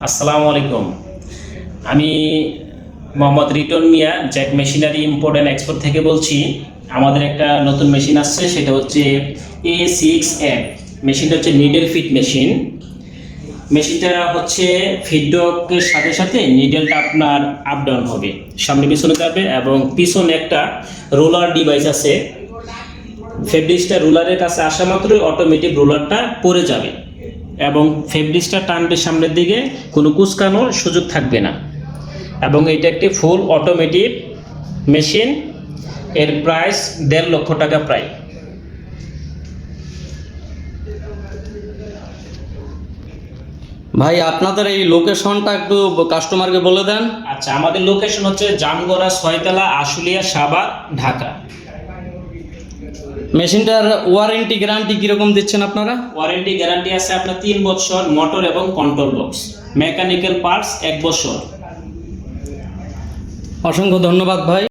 আসসালামু আলাইকুম। আমি Mohammad Riton Mia, Jack machinery import and export থেকে বলছি। আমাদের একটা নতুন মেশিন আসছে, সেটা হচ্ছে A6M। মেশিনটা হচ্ছে নিডেল ফিট মেশিন। মেশিনটা হচ্ছে ফিডব্যাকের সাথে সাথে নিডেলটা আপনার আপ ডাউন হবে, সামনে পিছনে যাবে, এবং পিছনে একটা রোলার ডিভাইস আছে। ফেব্রিক্সটা রোলারের কাছে আসা মাত্রই অটোমেটিক রোলারটা পড়ে যাবে এবং ফেব্রিক্সটা টানবে সামনের দিকে, কোনো কুঁচকানোর সুযোগ থাকবে না। এবং এটা একটি ফুল অটোমেটিক মেশিন। এর প্রাইস 1.5 লক্ষ টাকা প্রায়। ভাই আপনাদের এই লোকেশনটা একটু কাস্টমারকে বলে দেন। আচ্ছা, আমাদের লোকেশন হচ্ছে জামগড়া, 6তলা, আশুলিয়া, সাভার, ঢাকা। মেশিনটার ওয়ারেন্টি গ্যারান্টি কিরকম দিচ্ছেন আপনারা? ওয়ারেন্টি গ্যারান্টি আছে আপনার 3 বছর, মোটর এবং কন্ট্রোল বক্স, মেকানিক্যাল পার্টস 1 বছর। অসংখ্য ধন্যবাদ ভাই।